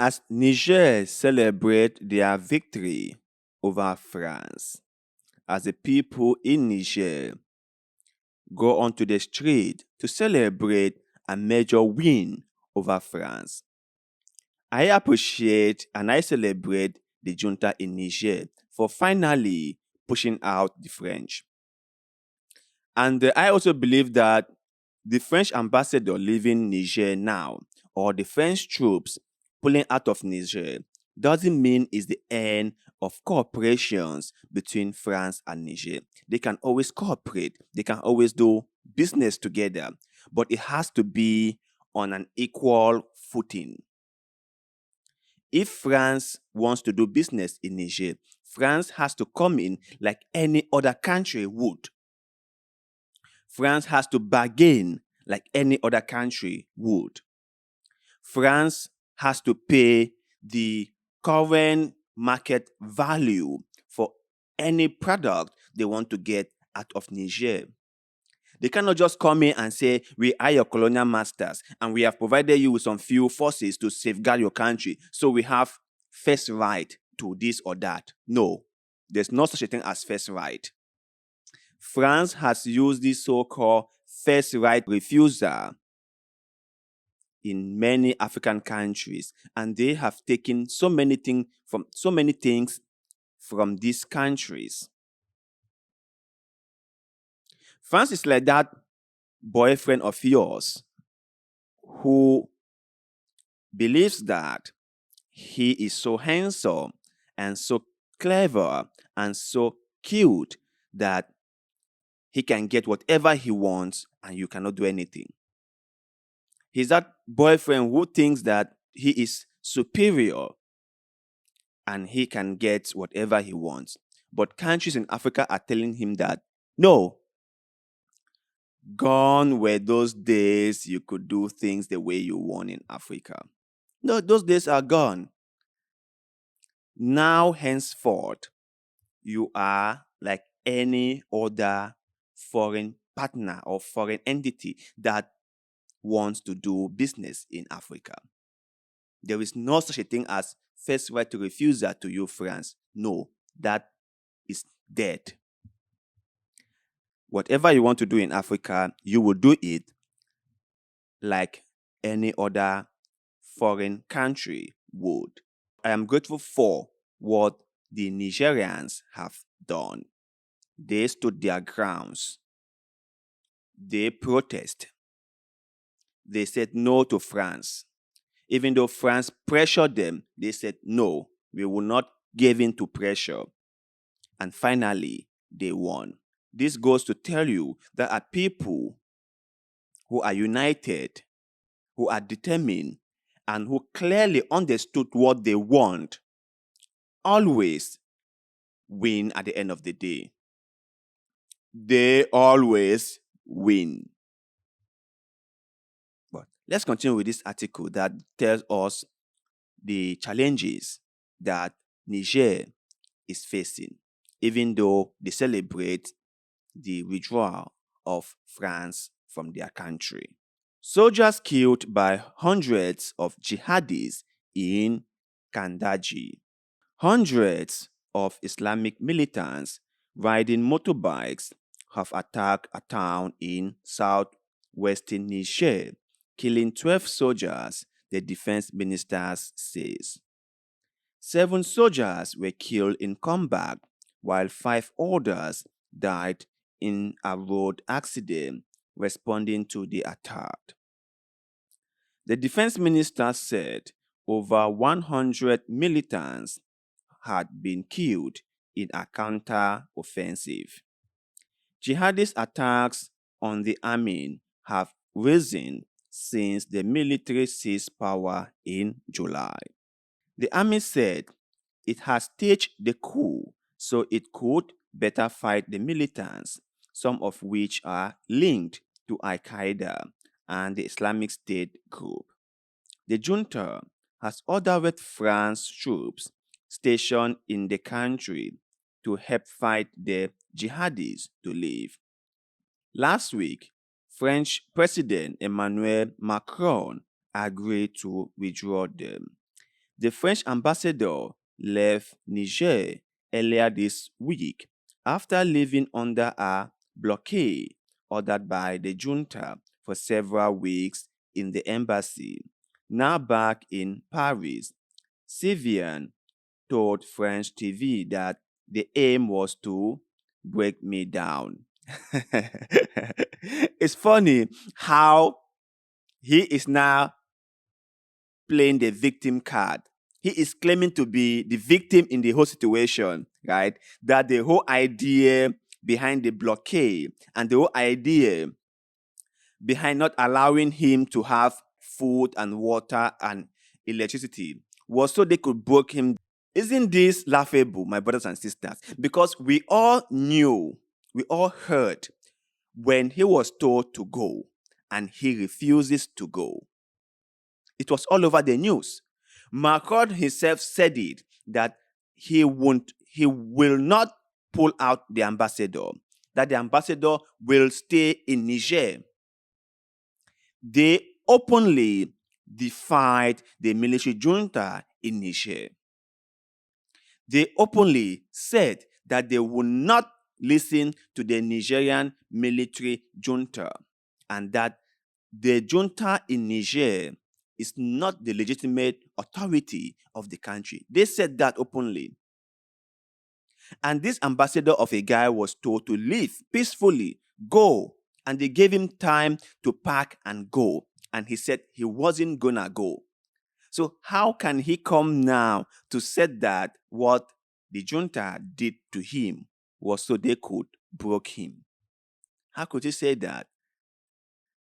As Niger celebrate their victory over France, as the people in Niger go onto the street to celebrate a major win over France, I appreciate and I celebrate the junta in Niger for finally pushing out the French. And I also believe that the French ambassador leaving Niger now, or the French troops pulling out of Niger, doesn't mean it's the end of cooperations between France and Niger. They can always cooperate, they can always do business together, but it has to be on an equal footing. If France wants to do business in Niger, France has to come in like any other country would. France has to bargain like any other country would. France has to pay the current market value for any product they want to get out of Niger. They cannot just come in and say, we are your colonial masters and we have provided you with some few forces to safeguard your country, so we have first right to this or that. No, there's no such a thing as first right. France has used this so-called first right refusal in many African countries, and they have taken so many things from these countries. France is like that boyfriend of yours who believes that he is so handsome and so clever and so cute that he can get whatever he wants and you cannot do anything. He's that boyfriend who thinks that he is superior and he can get whatever he wants. But countries in Africa are telling him that, no, gone were those days you could do things the way you want in Africa. No, those days are gone. Now, henceforth, you are like any other foreign partner or foreign entity that wants to do business in Africa. There is no such a thing as first right to refusal to you, France. No, that is dead. Whatever you want to do in Africa, you will do it like any other foreign country would. I am grateful for what the Nigerians have done. They stood their grounds. They protest. They said no to France. Even though France pressured them, they said no, we will not give in to pressure. And finally, they won. This goes to tell you that are people who are united, who are determined, and who clearly understood what they want, always win at the end of the day. They always win. But let's continue with this article that tells us the challenges that Niger is facing, even though they celebrate the withdrawal of France from their country. Soldiers killed by hundreds of jihadis in Kandaji. Hundreds of Islamic militants riding motorbikes have attacked a town in southwestern Niger, killing 12 soldiers, the defense minister says. 7 soldiers were killed in combat, while 5 others died in a road accident responding to the attack. The defense minister said over 100 militants had been killed in a counter-offensive. Jihadist attacks on the army have risen since the military seized power in July. The army said it has staged the coup so it could better fight the militants, some of which are linked to Al-Qaeda and the Islamic State group. The junta has ordered France troops stationed in the country to help fight the jihadis to leave. Last week, French President Emmanuel Macron agreed to withdraw them. The French ambassador left Niger earlier this week after living under a blockade ordered by the junta for several weeks in the embassy. Now back in Paris, Sivian told French TV that the aim was to break me down. It's funny how he is now playing the victim card. He is claiming to be the victim in the whole situation, right? That the whole idea behind the blockade and the whole idea behind not allowing him to have food and water and electricity was so they could break him. Isn't this laughable, my brothers and sisters? Because we all knew, we all heard when he was told to go and he refuses to go. It was all over the news. Macron himself said it that he will not pull out the ambassador, that the ambassador will stay in Niger. They openly defied the military junta in Niger. They openly said that they would not listen to the Nigerian military junta and that the junta in Niger is not the legitimate authority of the country. They said that openly. And this ambassador of a guy was told to leave peacefully, go. And they gave him time to pack and go. And he said he wasn't gonna go. So how can he come now to say that what the junta did to him was so they could break him? How could he say that?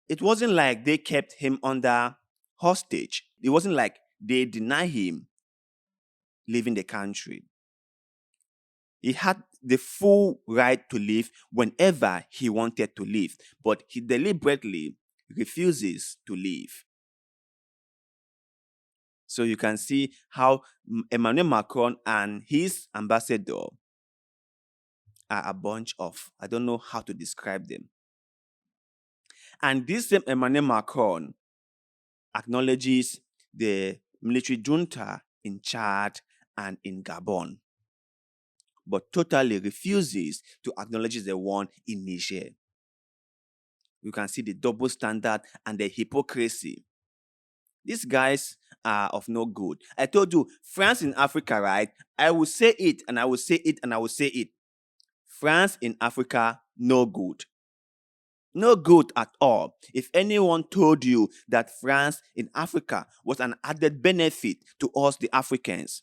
It wasn't like they kept him under hostage. It wasn't like they deny him leaving the country. He had the full right to leave whenever he wanted to leave, but he deliberately refuses to leave. So you can see how Emmanuel Macron and his ambassador are a bunch of, I don't know how to describe them. And this same Emmanuel Macron acknowledges the military junta in Chad and in Gabon, but totally refuses to acknowledge the one in Niger. You can see the double standard and the hypocrisy. These guys are of no good. I told you, France in Africa, right? I will say it and I will say it and I will say it. France in Africa, no good. No good at all. If anyone told you that France in Africa was an added benefit to us, the Africans,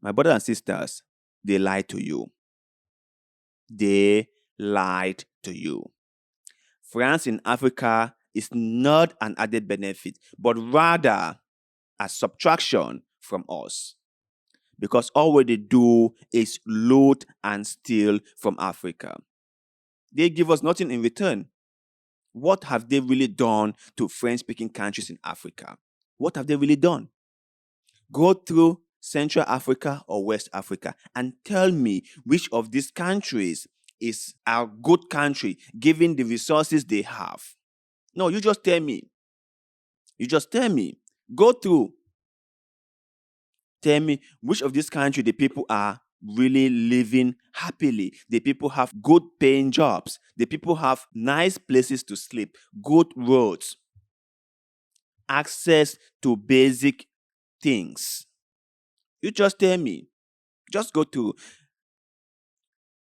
my brothers and sisters, they lied to you. They lied to you. France in Africa is not an added benefit, but rather a subtraction from us. Because all they do is loot and steal from Africa. They give us nothing in return. What have they really done to French-speaking countries in Africa? What have they really done? Go through Central Africa or West Africa and tell me which of these countries is a good country given the resources they have. No, you just tell me. You just tell me. Go through. Tell me which of these countries the people are really living happily. The people have good paying jobs. The people have nice places to sleep, good roads, access to basic things. You just tell me. Just go to.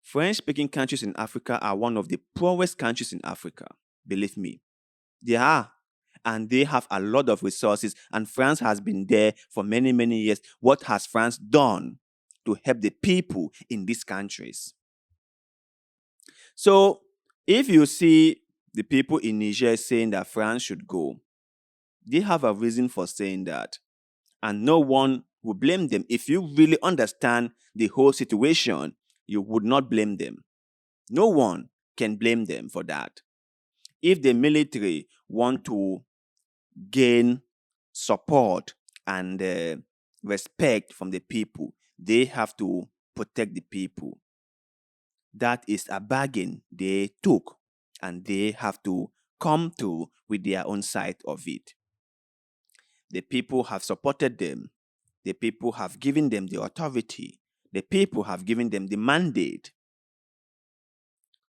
French-speaking countries in Africa are one of the poorest countries in Africa. Believe me. They are. And they have a lot of resources. And France has been there for many, many years. What has France done to help the people in these countries? So, if you see the people in Niger saying that France should go, they have a reason for saying that. And no one will blame them. If you really understand the whole situation, you would not blame them. No one can blame them for that. If the military want to gain support and respect from the people, they have to protect the people. That is a bargain they took, and they have to come through with their own side of it. The people have supported them. The people have given them the authority. The people have given them the mandate.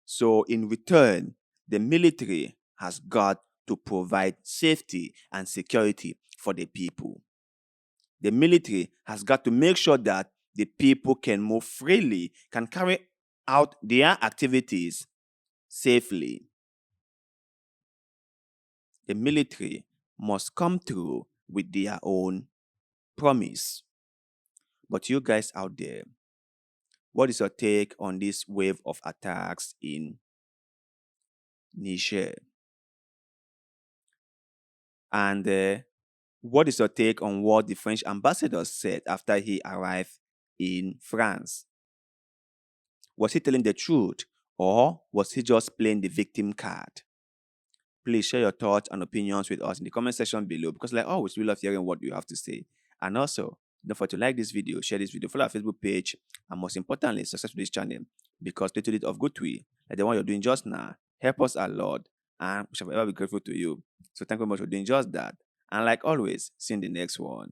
So in return, the military has got to provide safety and security for the people. The military has got to make sure that the people can move freely, can carry out their activities safely. The military must come through with their own promise. But you guys out there, what is your take on this wave of attacks in Niger? And what is your take on what the French ambassador said after he arrived in France? Was he telling the truth, or was he just playing the victim card? Please share your thoughts and opinions with us in the comment section below, because like always, we love hearing what you have to say. And also, don't forget to like this video, share this video, follow our Facebook page, and most importantly, subscribe to this channel, because little bit of good way, like the one you're doing just now, help us a lot, and we shall forever be grateful to you. So thank you very much for doing just that. And like always, see you in the next one.